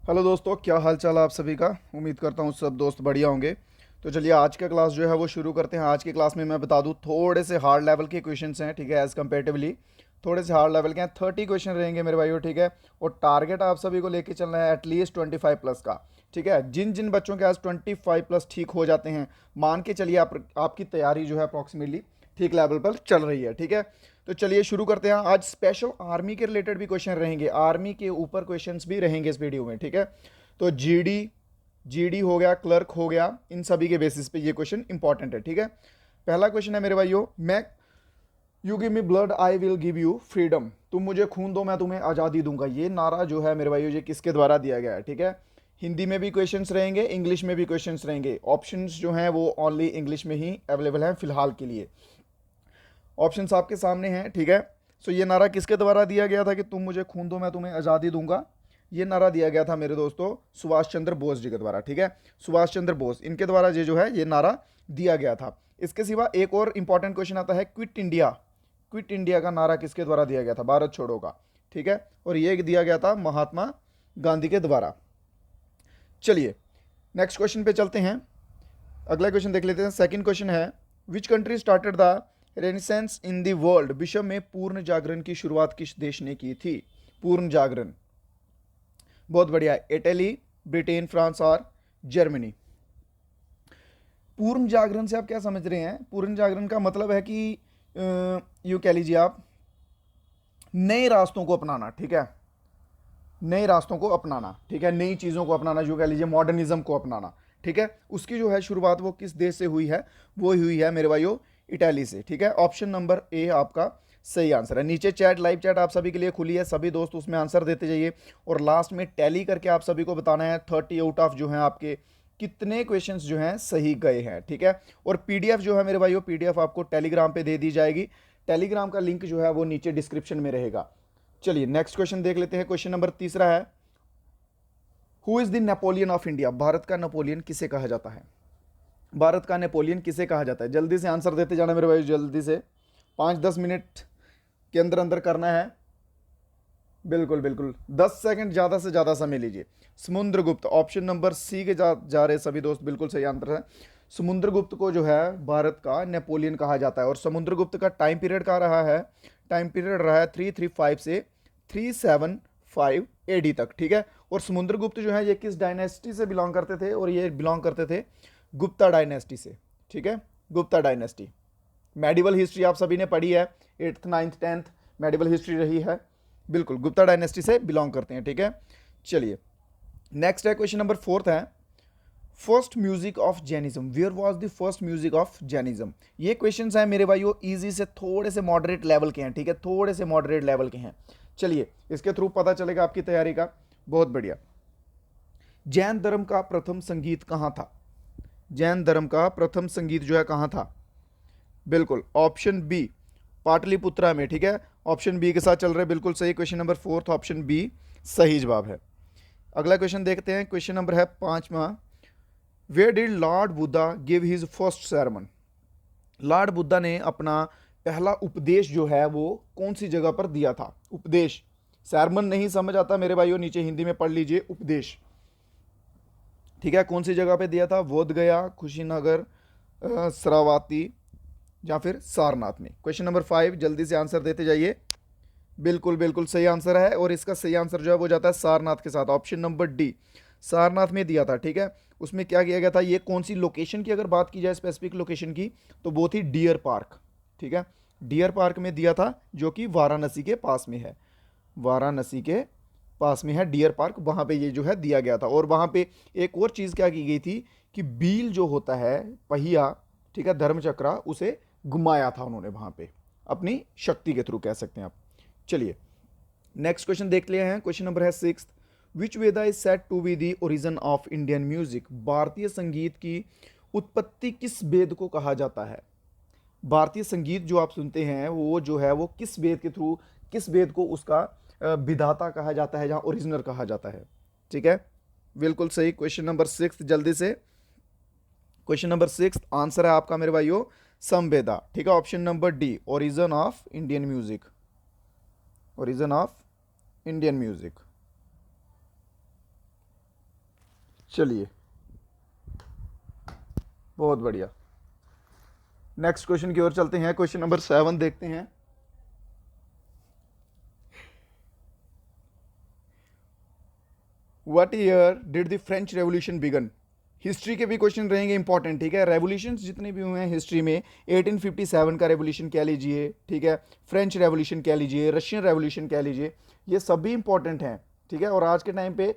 Hello दोस्तों, क्या हाल चाल आप सभी का। उम्मीद करता हूँ सब दोस्त बढ़िया होंगे। तो चलिए आज का क्लास जो है वो शुरू करते हैं। आज की क्लास में मैं बता दूँ थोड़े से हार्ड लेवल के क्वेश्चंस हैं, ठीक है। एज़ कंपेरेटिवली थोड़े से हार्ड लेवल के हैं। 30 क्वेश्चन रहेंगे मेरे भाइयों, ठीक है। और टारगेट आप सभी को लेके चलना है एटलीस्ट 25 प्लस का, ठीक है। जिन जिन बच्चों के आज 25 प्लस ठीक हो जाते हैं, मान के चलिए आपकी तैयारी जो है अप्रॉक्सीमेटली ठीक लेवल पर चल रही है, ठीक है। तो चलिए शुरू करते हैं। आज स्पेशल आर्मी के रिलेटेड भी क्वेश्चन रहेंगे, आर्मी के ऊपर क्वेश्चंस भी रहेंगे इस वीडियो में, ठीक है। तो जीडी जीडी हो गया, क्लर्क हो गया, इन सभी के बेसिस पे ये क्वेश्चन इंपॉर्टेंट है, ठीक है। पहला क्वेश्चन है मेरे भाइयों, मैं you give me blood I will give you freedom, तुम मुझे खून दो मैं तुम्हें आज़ादी दूंगा। ये नारा जो है मेरे भाइयों ये किसके द्वारा दिया गया है, ठीक है। हिंदी में भी क्वेश्चंस रहेंगे, इंग्लिश में भी क्वेश्चंस रहेंगे। ऑप्शंस जो हैं वो ओनली इंग्लिश में ही अवेलेबल हैं फिलहाल के लिए। ऑप्शंस आपके सामने हैं, ठीक है। सो ये नारा किसके द्वारा दिया गया था कि तुम मुझे खून दो मैं तुम्हें आज़ादी दूंगा। ये नारा दिया गया था मेरे दोस्तों सुभाष चंद्र बोस जी के द्वारा, ठीक है। सुभाष चंद्र बोस, इनके द्वारा ये जो है ये नारा दिया गया था। इसके सिवा एक और इंपॉर्टेंट क्वेश्चन आता है, क्विट इंडिया। क्विट इंडिया का नारा किसके द्वारा दिया गया था, भारत छोड़ो का, ठीक है। और ये दिया गया था महात्मा गांधी के द्वारा। चलिए नेक्स्ट क्वेश्चन पे चलते हैं। अगला क्वेश्चन देख लेते हैं। सेकंड क्वेश्चन है, which country started the renaissance in the world. विश्व में पूर्ण जागरण की शुरुआत किस देश ने की थी। पूर्ण जागरण, बहुत बढ़िया। इटली, ब्रिटेन, फ्रांस और जर्मनी। पूर्ण जागरण से आप क्या समझ रहे हैं। पूर्ण जागरण का मतलब है कि यूँ कह लीजिए आप नए रास्तों को अपनाना, ठीक है। नए रास्तों को अपनाना, ठीक है। नई चीज़ों को अपनाना, जो कह लीजिए मॉडर्निज्म को अपनाना, ठीक है। उसकी जो है शुरुआत वो किस देश से हुई है, वो हुई है मेरे भाइयों इटली से, ठीक है। ऑप्शन नंबर ए आपका सही आंसर है। नीचे चैट, लाइव चैट आप सभी के लिए खुली है, सभी दोस्त उसमें आंसर देते जाइए। और लास्ट में टैली करके आप सभी को बताना है 30 आउट ऑफ जो है आपके कितने क्वेश्चंस जो हैं सही गए हैं, ठीक है। और पीडीएफ जो है मेरे भाइयों, पीडीएफ आपको टेलीग्राम पे दे दी जाएगी। टेलीग्राम का लिंक जो है वो नीचे डिस्क्रिप्शन में रहेगा। चलिए नेक्स्ट क्वेश्चन देख लेते हैं। क्वेश्चन नंबर तीसरा है, who is the Napoleon of India. Bharat का नेपोलियन किसे कहा जाता है। भारत का नेपोलियन किसे कहा जाता है। जल्दी से आंसर देते जाना मेरे भाई, जल्दी से 5-10 मिनट के अंदर अंदर करना है। बिल्कुल बिल्कुल 10 सेकंड ज़्यादा से ज़्यादा समय लीजिए। समुद्रगुप्त, ऑप्शन नंबर सी के जा रहे सभी दोस्त, बिल्कुल सही आंसर है। समुद्रगुप्त को जो है भारत का नेपोलियन कहा जाता है। और समुद्रगुप्त का टाइम पीरियड कहाँ रहा है, टाइम पीरियड रहा है 335 से 375 एडी तक, ठीक है। और समुद्रगुप्त जो है ये किस डायनेस्टी से बिलोंग करते थे, और ये बिलोंग करते थे गुप्ता डायनेस्टी से, ठीक है। गुप्ता डायनेस्टी। मेडिवल हिस्ट्री आप सभी ने पढ़ी है, 8th 9th 10th medieval history रही है। बिल्कुल गुप्ता डायनेस्टी से बिलोंग करते हैं, ठीक है। चलिए नेक्स्ट है, क्वेश्चन नंबर फोर्थ है, first music of Jainism. Where was the first music of Jainism. ये क्वेश्चन है मेरे भाइयों इजी से थोड़े से मॉडरेट लेवल के हैं, ठीक है। थोड़े से मॉडरेट लेवल के हैं। चलिए इसके थ्रू पता चलेगा आपकी तैयारी का। बहुत बढ़िया। जैन धर्म का प्रथम संगीत कहाँ था। जैन धर्म का प्रथम संगीत जो है कहाँ था। बिल्कुल ऑप्शन बी पाटलिपुत्रा में, ठीक है। ऑप्शन बी के साथ चल रहे, बिल्कुल सही। Question number fourth option B सही जवाब है। अगला क्वेश्चन देखते हैं। क्वेश्चन नंबर है पांचवा, where did Lord Buddha give his first sermon। Lord Buddha ने अपना पहला उपदेश जो है वो कौन सी जगह पर दिया था। उपदेश, sermon नहीं समझ आता मेरे भाइयों, नीचे हिंदी में पढ़ लीजिए उपदेश, ठीक है। कौन सी जगह पे दिया था, बोध गया, कुशीनगर, श्रावती या फिर सारनाथ में। क्वेश्चन नंबर 5 जल्दी से आंसर देते जाइए। बिल्कुल बिल्कुल सही आंसर है, और इसका सही आंसर जो है वो जाता है सारनाथ के साथ। ऑप्शन नंबर डी सारनाथ में दिया था, ठीक है। उसमें क्या किया गया था, ये कौन सी लोकेशन की अगर बात की जाए, स्पेसिफिक लोकेशन की, तो वो थी डियर पार्क, ठीक है। डियर पार्क में दिया था जो कि वाराणसी के पास में है। वाराणसी के पास में है डियर पार्क, वहाँ पे ये जो है दिया गया था। और वहाँ पे एक और चीज़ क्या की गई थी कि बील जो होता है पहिया, ठीक है, धर्मचक्रा, उसे घुमाया था उन्होंने वहाँ पे अपनी शक्ति के थ्रू, कह सकते हैं आप। चलिए नेक्स्ट क्वेश्चन देख लिए हैं। क्वेश्चन नंबर है six, which Veda is said to be the origin of Indian music. भारतीय संगीत की उत्पत्ति किस वेद को कहा जाता है। भारतीय संगीत जो आप सुनते हैं वो जो है वो किस वेद के थ्रू, किस वेद को उसका विधाता कहा जाता है, जहाँ ओरिजिनल कहा जाता है, ठीक है। बिल्कुल सही। क्वेश्चन नंबर सिक्स जल्दी से। क्वेश्चन नंबर सिक्स आंसर है आपका मेरे भाइयों संवेदा, ठीक है। Option number D origin of Indian music, origin of Indian music. चलिए, बहुत बढ़िया। नेक्स्ट क्वेश्चन की ओर चलते हैं। क्वेश्चन नंबर 7 देखते हैं। What year did the French revolution begin? History के भी क्वेश्चन रहेंगे इंपॉर्टेंट, ठीक है। रेवोल्यूशन जितने भी हुए हैं हिस्ट्री में, 1857 का रेवोल्यूशन कह लीजिए, ठीक है, फ्रेंच रेवोल्यूशन कह लीजिए, रशियन रेवोल्यूशन कह लीजिए, ये सभी इंपॉर्टेंट हैं, ठीक है। और आज के टाइम पे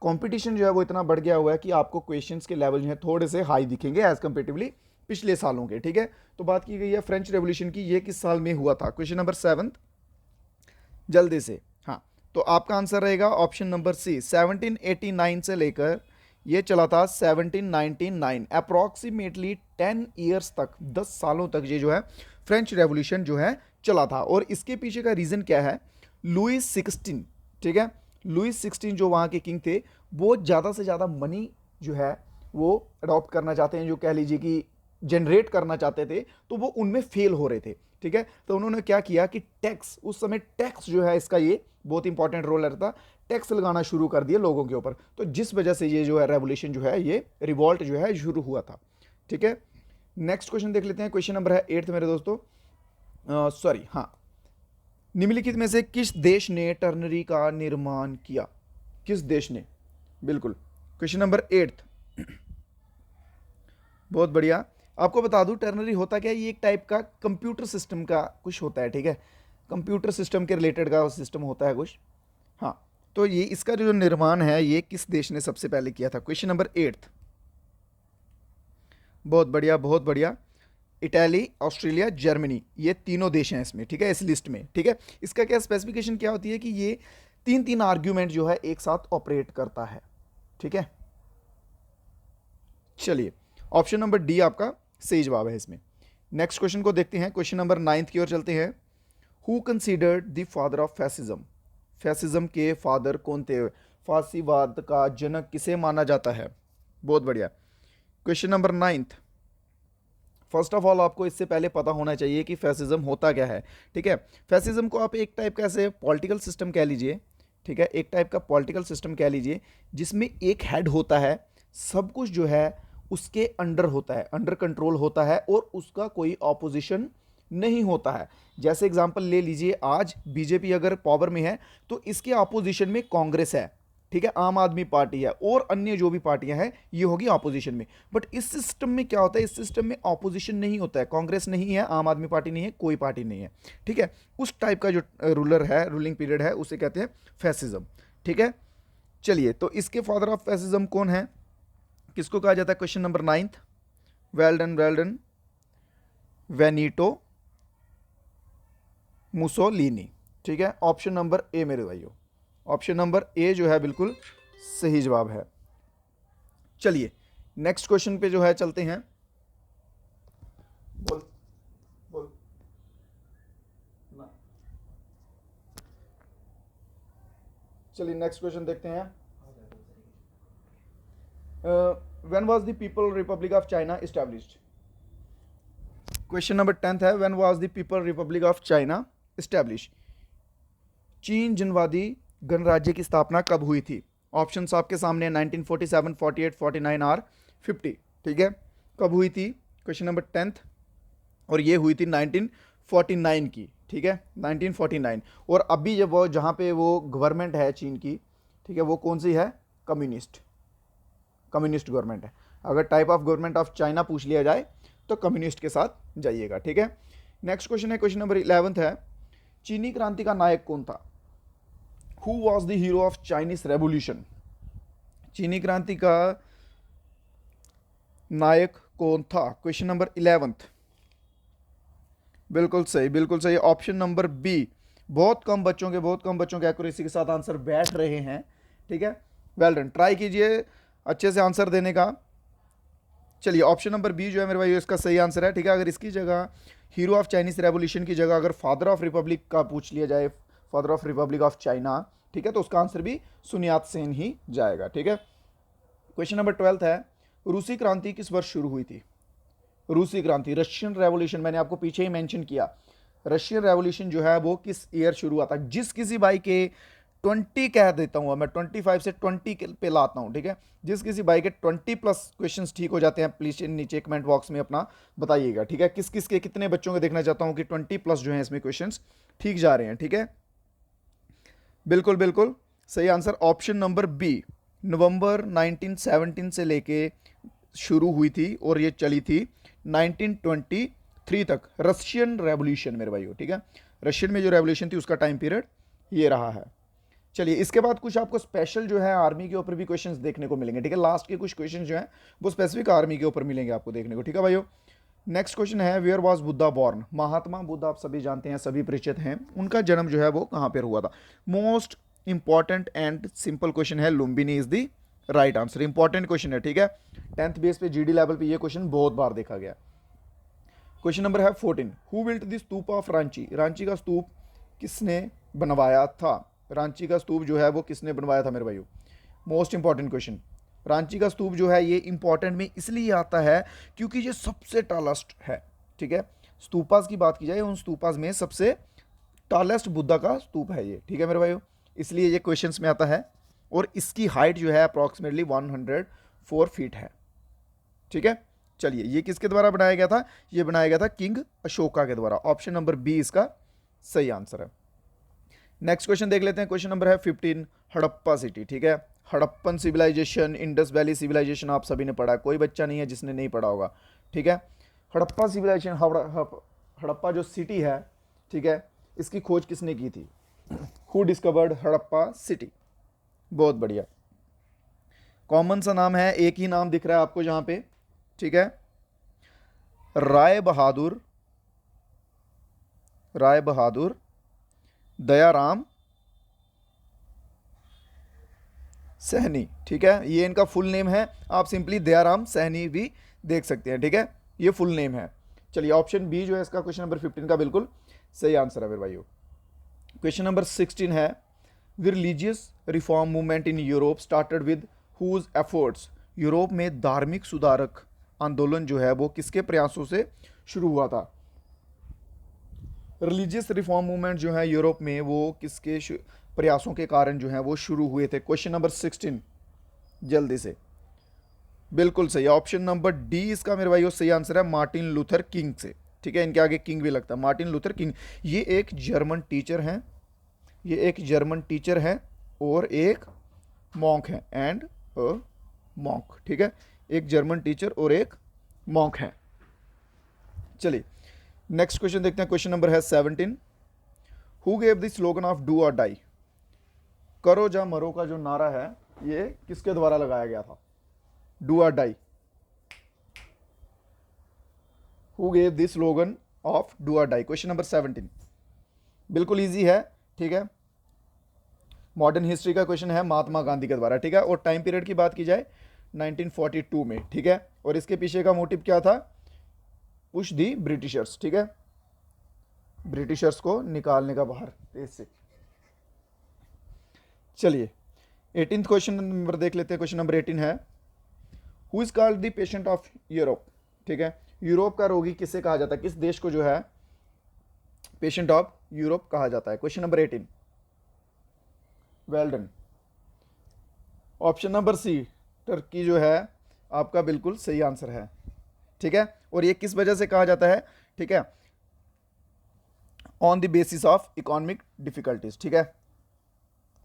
कंपटीशन जो है वो इतना बढ़ गया हुआ है कि आपको क्वेश्चंस के लेवल जो है थोड़े से हाई दिखेंगे एज कंपेरेटिवली पिछले सालों के, ठीक है। तो बात की गई है फ्रेंच रेवोल्यूशन की, ये किस साल में हुआ था? क्वेश्चन नंबर 7 जल्दी से। हाँ, तो आपका आंसर रहेगा ऑप्शन नंबर सी, 1789 से लेकर ये चला था 1799, अप्रॉक्सीमेटली 10 ईयर्स तक, 10 सालों तक ये जो है फ्रेंच रेवोल्यूशन जो है चला था। और इसके पीछे का रीज़न क्या है? लुइस 16, ठीक है, लुइस 16 जो वहाँ के किंग थे, वो ज़्यादा से ज़्यादा मनी जो है वो अडॉप्ट करना चाहते हैं, जो कह लीजिए कि जनरेट करना चाहते थे, तो वो उनमें फेल हो रहे थे, ठीक है। तो उन्होंने क्या किया कि टैक्स, उस समय टैक्स जो है इसका ये बहुत इंपॉर्टेंट रोल रहता, टैक्स लगाना शुरू कर दिया लोगों के ऊपर। तो जिस वजह से ये जो है रेवोल्यूशन जो है, ये रिवॉल्ट जो है शुरू हुआ था, ठीक है। नेक्स्ट क्वेश्चन देख लेते हैं। क्वेश्चन नंबर है 8 मेरे दोस्तों, सॉरी, हाँ, निम्नलिखित में से किस देश ने टर्नरी का निर्माण किया? किस देश ने? बिल्कुल, क्वेश्चन नंबर 8, बहुत बढ़िया। आपको बता दूं टर्नरी होता क्या है, ये एक टाइप का कंप्यूटर सिस्टम का कुछ होता है, ठीक है, कंप्यूटर सिस्टम के रिलेटेड का सिस्टम होता है कुछ। हाँ, तो ये इसका जो निर्माण है ये किस देश ने सबसे पहले किया था? क्वेश्चन नंबर 8, बहुत बढ़िया, बहुत बढ़िया। इटली, ऑस्ट्रेलिया, जर्मनी, ये तीनों देश हैं इसमें, ठीक है, इस लिस्ट में, ठीक है। इसका क्या स्पेसिफिकेशन क्या होती है कि ये तीन तीन आर्ग्यूमेंट जो है एक साथ ऑपरेट करता है, ठीक है। चलिए, ऑप्शन नंबर डी आपका सही जवाब है इसमें। नेक्स्ट क्वेश्चन को देखते हैं। क्वेश्चन नंबर 9 की ओर चलते हैं। Who considered the father of fascism? Fascism के फादर कौन थे? फांसीवाद का जनक किसे माना जाता है? बहुत बढ़िया। Question number 9, first of all आपको इससे पहले पता होना चाहिए कि फैसिज्म होता क्या है, ठीक है। फैसिज्म को आप एक टाइप का ऐसे पॉलिटिकल सिस्टम कह लीजिए, ठीक है, एक टाइप का पॉलिटिकल सिस्टम कह लीजिए जिसमें एक हेड होता है, सब कुछ जो है उसके अंडर होता है, अंडर कंट्रोल होता है, और उसका कोई ऑपोजिशन नहीं होता है। जैसे एग्जांपल ले लीजिए, आज बीजेपी अगर पावर में है तो इसके ऑपोजिशन में कांग्रेस है, ठीक है, आम आदमी पार्टी है, और अन्य जो भी पार्टियां हैं ये होगी ऑपोजिशन में। बट इस सिस्टम में क्या होता है? इस सिस्टम में ऑपोजिशन नहीं होता है, कांग्रेस नहीं है, आम आदमी पार्टी नहीं है, कोई पार्टी नहीं है, ठीक है। उस टाइप का जो रूलर है, रूलिंग पीरियड है, उसे कहते हैं फैसिज्म, ठीक है। चलिए, तो इसके फादर ऑफ फैसिज्म कौन है, किसको कहा जाता है? Question number 9, well done, well done, Benito Mussolini, ठीक है। ऑप्शन नंबर ए मेरे भाइयों, ऑप्शन नंबर ए जो है बिल्कुल सही जवाब है। चलिए, नेक्स्ट क्वेश्चन पे जो है चलते हैं। बोल बोल ना। चलिए, नेक्स्ट क्वेश्चन देखते हैं। When was the people Republic of China established? Question number 10 है, when was the people Republic of China establish? चीन जनवादी गणराज्य की स्थापना कब हुई थी? ऑप्शंस आपके सामने 1947, 48, 49 और 50, ठीक है। कब हुई थी? क्वेश्चन नंबर 10, और ये हुई थी 1949 की, ठीक है, 1949। और अभी जब वो जहाँ पे वो गवर्नमेंट है चीन की, ठीक है, वो कौन सी है? कम्युनिस्ट, कम्युनिस्ट गवर्नमेंट है। अगर type of government of China पूछ लिया जाए तो कम्युनिस्ट के साथ जाइएगा, ठीक है। नेक्स्ट क्वेश्चन है, क्वेश्चन नंबर 11 है, चीनी क्रांति का नायक कौन था? Who was the hero of Chinese revolution? चीनी क्रांति का नायक कौन था? क्वेश्चन नंबर 11, बिल्कुल सही, बिल्कुल सही, ऑप्शन नंबर बी। बहुत कम बच्चों के एक्यूरेसी के साथ आंसर बैठ रहे हैं, ठीक है, वेल डन, ट्राई कीजिए अच्छे से आंसर देने का। चलिए, ऑप्शन नंबर बी जो है मेरे भाई इसका सही आंसर है, ठीक है। अगर इसकी जगह हीरो ऑफ चाइनीज रेवोल्यूशन की जगह अगर फादर ऑफ रिपब्लिक का पूछ लिया जाए, father of Republic of China, ठीक है, तो उसका आंसर भी सुन यात सेन ही जाएगा, ठीक है। क्वेश्चन नंबर 12 है, रूसी क्रांति किस वर्ष शुरू हुई थी? रूसी क्रांति, रशियन रेवोल्यूशन, मैंने आपको पीछे ही मेंशन किया, रशियन रेवोल्यूशन जो है वो किस ईयर शुरू हुआ था? जिस किसी भाई के 20 कह देता हूँ, मैं 25 से 20 पे लाता हूँ, ठीक है। जिस किसी भाई के 20 प्लस क्वेश्चंस ठीक हो जाते हैं प्लीज नीचे कमेंट बॉक्स में अपना बताइएगा, ठीक है। किस किस के कितने बच्चों को देखना चाहता हूँ कि 20 प्लस जो है इसमें क्वेश्चंस ठीक जा रहे हैं, ठीक है। बिल्कुल बिल्कुल सही आंसर ऑप्शन नंबर बी। नवंबर 1917 से लेके शुरू हुई थी और ये चली थी 1923 तक, रशियन रेवोल्यूशन मेरे भाइयों, ठीक है। रशियन में जो रेवोल्यूशन थी उसका टाइम पीरियड ये रहा है। चलिए इसके बाद कुछ आपको स्पेशल जो है आर्मी के ऊपर भी क्वेश्चंस देखने को मिलेंगे, ठीक है। लास्ट के कुछ क्वेश्चंस जो हैं वो स्पेसिफिक आर्मी के ऊपर मिलेंगे आपको देखने को, ठीक है भाइयों। नेक्स्ट क्वेश्चन है where was Buddha born. Mahatma Buddha आप सभी जानते हैं, सभी परिचित हैं, उनका जन्म जो है वो कहाँ पर हुआ था। Most important and simple question है, Lumbini is the right answer. Important question है, ठीक है। 10th बेस पे जीडी लेवल पे ये क्वेश्चन बहुत बार देखा गया। क्वेश्चन नंबर है 14 who built the stupa of Ranchi. Ranchi का स्तूप किसने बनवाया था। रांची का स्तूप जो है वो किसने बनवाया था मेरे भाइयों। Most important question. रांची का स्तूप जो है ये इंपॉर्टेंट में इसलिए आता है क्योंकि ये सबसे टालेस्ट है, ठीक है। स्तूपास की बात की जाए, उन स्तूपास में सबसे टालेस्ट बुद्धा का स्तूप है ये, ठीक है मेरे भाइयों, इसलिए ये क्वेश्चंस में आता है। और इसकी हाइट जो है अप्रॉक्सीमेटली 104 फीट है, ठीक है। चलिए ये किसके द्वारा बनाया गया था, ये बनाया गया था किंग अशोका के द्वारा। ऑप्शन नंबर बी इसका सही आंसर है। नेक्स्ट क्वेश्चन देख लेते हैं। क्वेश्चन नंबर है 15 हड़प्पा सिटी, ठीक है। Harappan civilisation, Indus valley civilisation आप सभी ने पढ़ा है, कोई बच्चा नहीं है जिसने नहीं पढ़ा होगा, ठीक है। हड़प्पा सिविलाइजेशन, हड़प्पा जो सिटी है, ठीक है, इसकी खोज किसने की थी। Who discovered Harappa city. बहुत बढ़िया, कॉमन सा नाम है, एक ही नाम दिख रहा है आपको जहां पे, ठीक है। राय बहादुर, राय बहादुर दयाराम सहनी, ठीक है। ये इनका फुल नेम है, आप सिंपली दयाराम सहनी भी देख सकते हैं, ठीक है। ये फुल नेम है। चलिए ऑप्शन बी जो है इसका क्वेश्चन नंबर 15 का बिल्कुल सही आंसर है मेरे भाइयों। क्वेश्चन नंबर 16 है the religious reform movement in Europe started with whose efforts. Europe में धार्मिक सुधारक आंदोलन जो है वो किसके प्रयासों से शुरू हुआ था। रिलीजियस रिफॉर्म मूवमेंट जो है यूरोप में वो किसके प्रयासों के कारण जो है वो शुरू हुए थे। क्वेश्चन नंबर 16 जल्दी से, बिल्कुल सही, ऑप्शन नंबर डी इसका मेरे भाइयों सही आंसर है, मार्टिन लूथर किंग से, ठीक है। इनके आगे किंग भी लगता है, मार्टिन लूथर किंग। ये एक जर्मन टीचर हैं, ये एक जर्मन टीचर है और एक मॉन्क है, एंड मॉन्क, ठीक है। एक जर्मन टीचर और एक मॉन्क है। चलिए नेक्स्ट क्वेश्चन देखते हैं। क्वेश्चन नंबर है 17 who gave the slogan of do or die. करो जा मरो का जो नारा है ये किसके द्वारा लगाया गया था। Do or die, who gave the slogan of do or die. Question number 17 बिल्कुल इजी है, ठीक है। मॉडर्न हिस्ट्री का क्वेश्चन है, महात्मा गांधी के द्वारा, ठीक है। और टाइम पीरियड की बात की जाए 1942 में, ठीक है। और इसके पीछे का मोटिव क्या था, पुश दी ब्रिटिशर्स, ठीक है, ब्रिटिशर्स को निकालने का बाहर देश से। चलिए 18th क्वेश्चन नंबर देख लेते हैं। क्वेश्चन नंबर 18 है who is called the patient of Europe, ठीक है। यूरोप का रोगी किसे कहा जाता है, किस देश को जो है पेशेंट ऑफ यूरोप कहा जाता है। Question number 18 well done. Option number C Turkey जो है आपका बिल्कुल सही आंसर है, ठीक है। और ये किस वजह से कहा जाता है, ठीक है, on the basis of economic difficulties, ठीक है।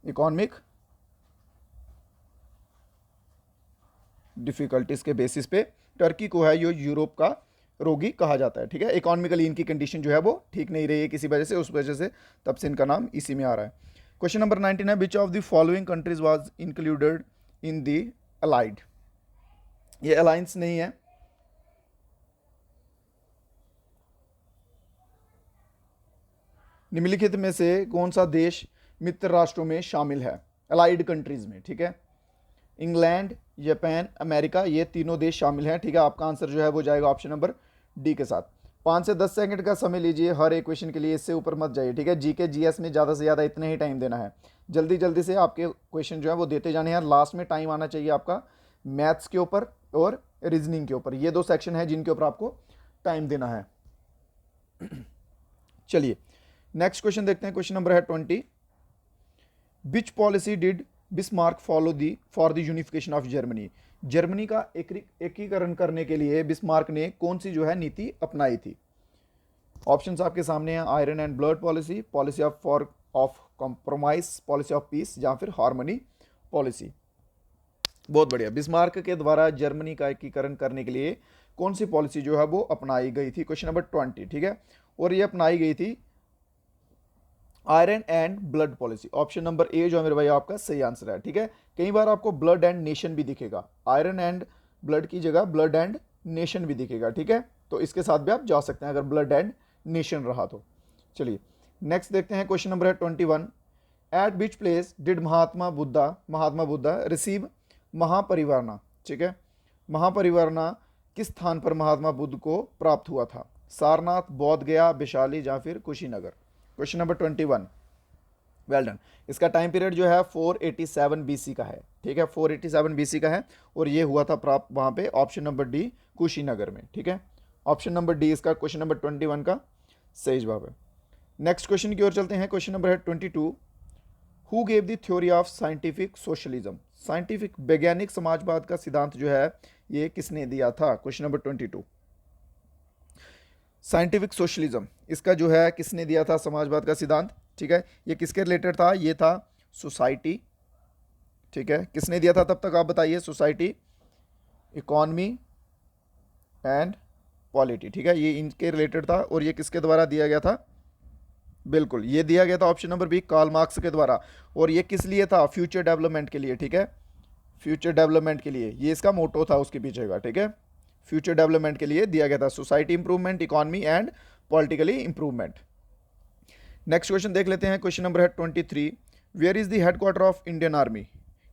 इकोनॉमिक डिफिकल्टीज के बेसिस पे टर्की को है यो यूरोप का रोगी कहा जाता है, ठीक है। इकोनॉमिकली इनकी कंडीशन जो है वो ठीक नहीं रही है किसी वजह से, उस वजह से तब से इनका नाम इसी में आ रहा है। क्वेश्चन नंबर 19 है which of the following countries was included in the allied. ये अलायंस नहीं है, निम्नलिखित में से कौन सा देश मित्र राष्ट्रों में शामिल है, अलाइड कंट्रीज में, ठीक है। इंग्लैंड, जापान, अमेरिका, ये तीनों देश शामिल हैं, ठीक है। आपका आंसर जो है वो जाएगा ऑप्शन नंबर डी के साथ। 5 से 10 सेकंड का समय लीजिए हर एक क्वेश्चन के लिए, इससे ऊपर मत जाइए, ठीक है। जीके जीएस में ज़्यादा से ज़्यादा इतने ही टाइम देना है, जल्दी जल्दी से आपके क्वेश्चन जो है वो देते जाने हैं। लास्ट में टाइम आना चाहिए आपका मैथ्स के ऊपर और रीजनिंग के ऊपर, ये 2 सेक्शन है जिनके ऊपर आपको टाइम देना है। चलिए नेक्स्ट क्वेश्चन देखते हैं। क्वेश्चन नंबर है 20 विच policy did Bismarck follow the for the unification of Germany? Germany का एकीकरण करने के लिए बिस्मार्क ने कौन सी जो है नीति अपनाई थी? ऑप्शंस आपके सामने हैं, iron and blood policy, policy of compromise, policy of peace, या फिर हार्मनी पॉलिसी। बहुत बढ़िया। बिस्मार्क के द्वारा जर्मनी का एकीकरण करने के लिए कौन सी पॉलिसी जो है वो अपनाई गई थी? क्वेश्चन नंबर 20, ठीक है। और ये अपनाई गई थी iron and blood policy. Option number A जो है मेरे भाई आपका सही आंसर है, ठीक है। कई बार आपको ब्लड एंड नेशन भी दिखेगा, आयरन एंड ब्लड की जगह ब्लड एंड नेशन भी दिखेगा, ठीक है। तो इसके साथ भी आप जा सकते हैं अगर ब्लड एंड नेशन रहा तो। चलिए नेक्स्ट देखते हैं, क्वेश्चन नंबर है 21। At which place did Mahatma Buddha receive Mahaparinirvana? ठीक है, महापरिवारना किस स्थान पर महात्मा बुद्ध को प्राप्त हुआ था? सारनाथ, बोध गया, वैशाली, या फिर Kushinagar? Question number 21, well done. इसका टाइम पीरियड जो है 487 BC का है, ठीक है, 487 BC का है। और ये हुआ था प्राप्त वहाँ पे, ऑप्शन नंबर डी, कुशीनगर में, ठीक है। ऑप्शन नंबर डी इसका क्वेश्चन नंबर 21 का सही जवाब है। नेक्स्ट क्वेश्चन की ओर चलते हैं। क्वेश्चन नंबर है 22। Who gave the theory of scientific socialism? Scientific वैज्ञानिक समाजवाद का सिद्धांत जो है ये किसने दिया था? क्वेश्चन नंबर 22, साइंटिफिक सोशलिज्म इसका जो है किसने दिया था समाजवाद का सिद्धांत? ठीक है, ये किसके रिलेटेड था? ये था सोसाइटी, ठीक है। किसने दिया था तब तक आप बताइए? सोसाइटी, इकॉनमी एंड पॉलिटी, ठीक है, ये इनके रिलेटेड था। और ये किसके द्वारा दिया गया था? बिल्कुल, ये दिया गया था option number B, Karl Marx के द्वारा। और ये किस लिए था? फ्यूचर डेवलपमेंट के लिए, ठीक है, फ्यूचर डेवलपमेंट के लिए, ये इसका मोटो था उसके पीछे का, ठीक है। फ्यूचर डेवलपमेंट के लिए दिया गया था, society improvement, economy and politically improvement. Next question देख लेते हैं। क्वेश्चन नंबर है 23। Where is the headquarter of Indian army?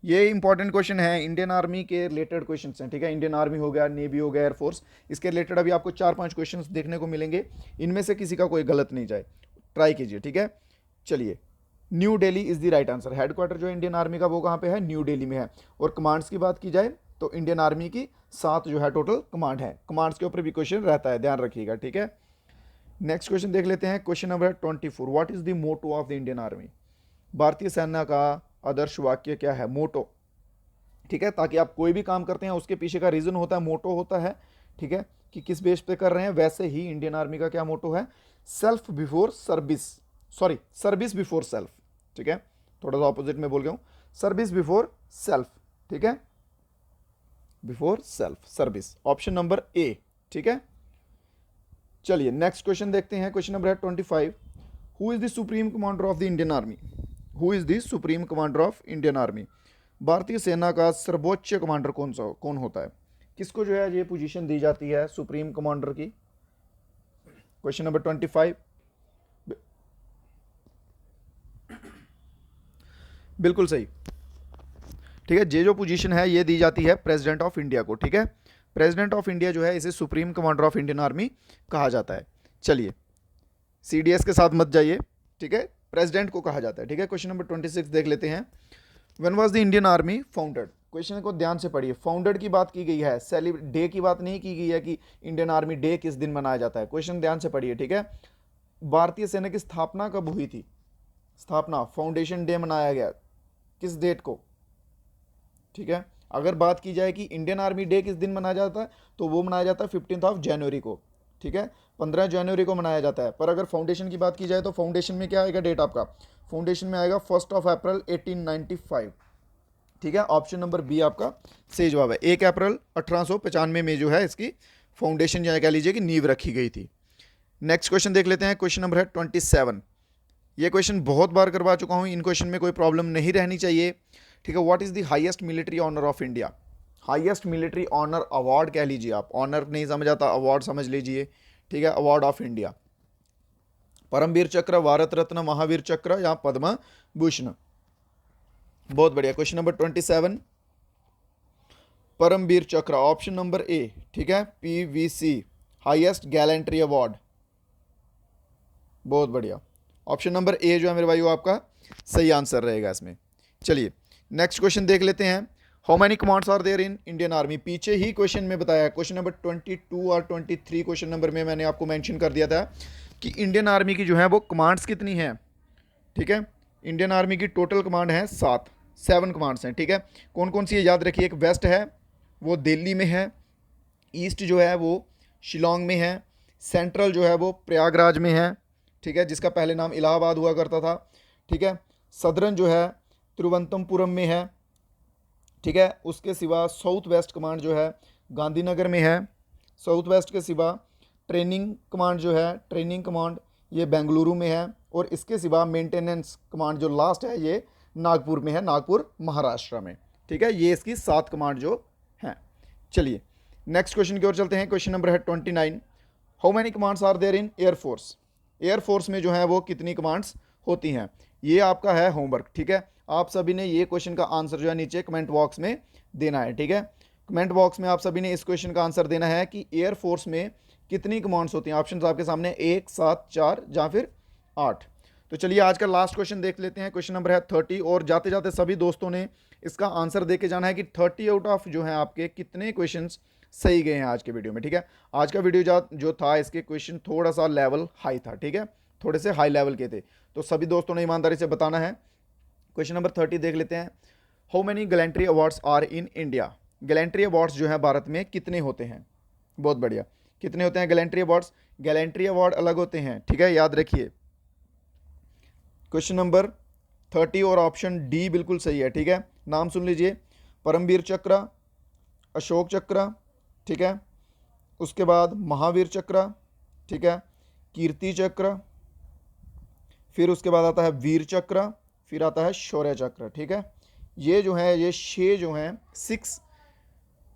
ये इंपॉर्टेंट क्वेश्चन है, इंडियन आर्मी के रिलेटेड क्वेश्चन हैं, ठीक है। इंडियन आर्मी हो गया, नेवी हो गया, एयरफोर्स, इसके रिलेटेड अभी आपको 4-5 क्वेश्चन देखने को मिलेंगे। इनमें से किसी का कोई गलत नहीं जाए, ट्राई कीजिए, ठीक है। चलिए, new Delhi is the right answer. Headquarter जो इंडियन आर्मी का वो कहाँ पे है? न्यू दिल्ली में है। और कमांड्स की बात की जाए तो इंडियन आर्मी की 7 जो है टोटल कमांड है। कमांड्स के ऊपर भी क्वेश्चन रहता है, ध्यान रखिएगा, ठीक है। नेक्स्ट क्वेश्चन देख लेते हैं। Question number 24। What is the motto of the Indian army? भारतीय सेना का आदर्श वाक्य क्या है? मोटो, ठीक है, ताकि आप कोई भी काम करते हैं उसके पीछे का रीजन होता है, मोटो होता है, ठीक है, कि किस बेस पे कर रहे हैं। वैसे ही इंडियन आर्मी का क्या मोटो है? Self before service, sorry, service before self, ठीक है, थोड़ा सा ऑपोजिट में बोल गया हूं, सर्विस बिफोर सेल्फ, ठीक है, before self service, option number A, ठीक है। चलिए नेक्स्ट क्वेश्चन देखते हैं। क्वेश्चन नंबर है 25। Who is the supreme commander of the Indian army? Who is the supreme commander of Indian army? भारतीय सेना का सर्वोच्च कमांडर कौन होता है? किसको जो है ये पोजीशन दी जाती है सुप्रीम कमांडर की? क्वेश्चन नंबर 25, बिल्कुल सही, ठीक है। ये जो पोजीशन है ये दी जाती है प्रेसिडेंट ऑफ इंडिया को, ठीक है। प्रेसिडेंट ऑफ इंडिया जो है इसे supreme commander of Indian army कहा जाता है। चलिए, CDS के साथ मत जाइए, ठीक है, प्रेसिडेंट को कहा जाता है, ठीक है। क्वेश्चन नंबर 26 देख लेते हैं। When was the Indian army founded? Question को ध्यान से पढ़िए, फाउंडेड की बात की गई है, डे की बात नहीं की गई है कि इंडियन आर्मी डे किस दिन मनाया जाता है। क्वेश्चन ध्यान से पढ़िए, ठीक है। भारतीय सेना की स्थापना कब हुई थी? स्थापना, फाउंडेशन डे मनाया गया किस डेट को? ठीक है, अगर बात की जाए कि इंडियन आर्मी डे किस दिन मनाया जाता है तो वो मनाया जाता है 15 जनवरी को, ठीक है, 15 जनवरी को मनाया जाता है। पर अगर फाउंडेशन की बात की जाए तो फाउंडेशन में क्या आएगा डेट आपका? फाउंडेशन में आएगा 1 अप्रैल 1895, ठीक है। ऑप्शन नंबर बी आपका सही जवाब है। 1 अप्रैल 1895 में जो है इसकी फाउंडेशन या कह लीजिए कि नींव रखी गई थी। नेक्स्ट क्वेश्चन देख लेते हैं। क्वेश्चन नंबर है 27। ये क्वेश्चन बहुत बार करवा चुका हूँ, इन क्वेश्चन में कोई प्रॉब्लम नहीं रहनी चाहिए, ठीक है। What is the highest military honour of India? Highest military honour, award कह लीजिए आप, ऑनर नहीं समझ आता, अवार्ड समझ लीजिए, ठीक है। अवार्ड ऑफ इंडिया, परमवीर चक्र, भारत रत्न, महावीर चक्र या पद्म भूषण? बहुत बढ़िया। क्वेश्चन नंबर 27, परमवीर चक्र, ऑप्शन नंबर ए, ठीक है, PVC, हाईएस्ट गैलेंट्री अवार्ड। बहुत बढ़िया, ऑप्शन नंबर ए जो है मेरे भाइयों आपका सही आंसर रहेगा इसमें। चलिए नेक्स्ट क्वेश्चन देख लेते हैं। How many commands are there in Indian army? पीछे ही क्वेश्चन में बताया है, क्वेश्चन नंबर 22 और 23 क्वेश्चन नंबर में मैंने आपको मेंशन कर दिया था कि इंडियन आर्मी की जो है वो कमांड्स कितनी हैं, ठीक है। इंडियन आर्मी की टोटल कमांड है 7 कमांड्स हैं, ठीक है। कौन कौन सी है याद रखिए, एक वेस्ट है वो दिल्ली में है, ईस्ट जो है वो शिलोंग में है, सेंट्रल जो है वो प्रयागराज में है, ठीक है, जिसका पहले नाम इलाहाबाद हुआ करता था, ठीक है। सदर्न जो है तिरुवनंतपुरम में है, ठीक है। उसके सिवा साउथ वेस्ट कमांड जो है गांधीनगर में है। साउथ वेस्ट के सिवा ट्रेनिंग कमांड जो है, ट्रेनिंग कमांड ये बेंगलुरु में है। और इसके सिवा मेंटेनेंस कमांड जो लास्ट है ये नागपुर में है, नागपुर महाराष्ट्र में, ठीक है। ये इसकी 7 कमांड जो हैं। चलिए नेक्स्ट क्वेश्चन की ओर चलते हैं। क्वेश्चन नंबर है 29। How many commands are there in air force? Air force में जो है वो कितनी कमांड्स होती हैं? ये आपका है होमवर्क, ठीक है। आप सभी ने ये क्वेश्चन का आंसर जो है नीचे कमेंट बॉक्स में देना है, ठीक है। कमेंट बॉक्स में आप सभी ने इस क्वेश्चन का आंसर देना है कि एयरफोर्स में कितनी कमांड्स होती हैं। ऑप्शंस आपके सामने 1, 7, 4 या फिर 8। तो चलिए आज का लास्ट क्वेश्चन देख लेते हैं। क्वेश्चन नंबर है 30 और जाते जाते सभी दोस्तों ने इसका आंसर दे के जाना है कि 30 आउट ऑफ जो है आपके कितने क्वेश्चंस सही गए हैं आज के वीडियो में, ठीक है। आज का वीडियो जो था इसके क्वेश्चन थोड़ा सा लेवल हाई था, ठीक है, थोड़े से हाई लेवल के थे, तो सभी दोस्तों ने ईमानदारी से बताना है। क्वेश्चन नंबर 30 देख लेते हैं। How many gallantry awards are in India? Gallantry awards जो है भारत में कितने होते हैं? बहुत बढ़िया, कितने होते हैं गैलेंट्री अवार्ड्स? गैलेंट्री अवार्ड अलग होते हैं, ठीक है, याद रखिए। क्वेश्चन नंबर 30 और ऑप्शन डी बिल्कुल सही है, ठीक है। नाम सुन लीजिए, परमवीर चक्र, अशोक चक्र, ठीक है, उसके बाद महावीर चक्र, ठीक है, कीर्ति चक्र, फिर उसके बाद आता है वीर चक्र, फिर आता है शौर्य चक्र, ठीक है। ये जो है ये 6 जो हैं 6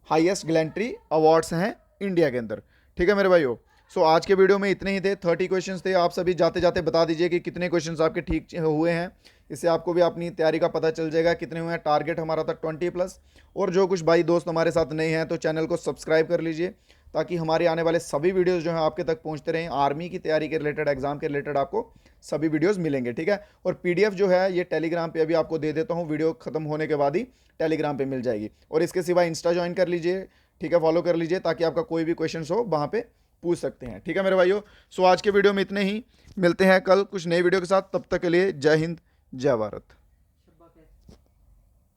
हाईएस्ट गैलेंट्री अवार्ड्स हैं इंडिया के अंदर, ठीक है मेरे भाइयों। सो आज के वीडियो में इतने ही थे, 30 क्वेश्चंस थे। आप सभी जाते जाते बता दीजिए कि कितने क्वेश्चंस आपके ठीक हुए हैं, इससे आपको भी अपनी तैयारी का पता चल जाएगा कितने हुए हैं। टारगेट हमारा था 20+। और जो कुछ भाई दोस्त हमारे साथ नए हैं तो चैनल को सब्सक्राइब कर लीजिए ताकि हमारे आने वाले सभी वीडियोज़ जो हैं आपके तक पहुँचते रहें। आर्मी की तैयारी के रिलेटेड, एग्जाम के रिलेटेड आपको सभी वीडियोज़ मिलेंगे, ठीक है। और PDF जो है ये टेलीग्राम पर अभी आपको दे देता हूँ, वीडियो खत्म होने के बाद ही टेलीग्राम पर मिल जाएगी। और इसके सिवा इंस्टा ज्वाइन कर लीजिए, ठीक है, फॉलो कर लीजिए ताकि आपका कोई भी क्वेश्चन हो वहाँ पे पूछ सकते हैं, ठीक है मेरे भाइयों। सो आज के वीडियो में इतने ही, मिलते हैं कल कुछ नई वीडियो के साथ, तब तक के लिए जय हिंद जय भारत।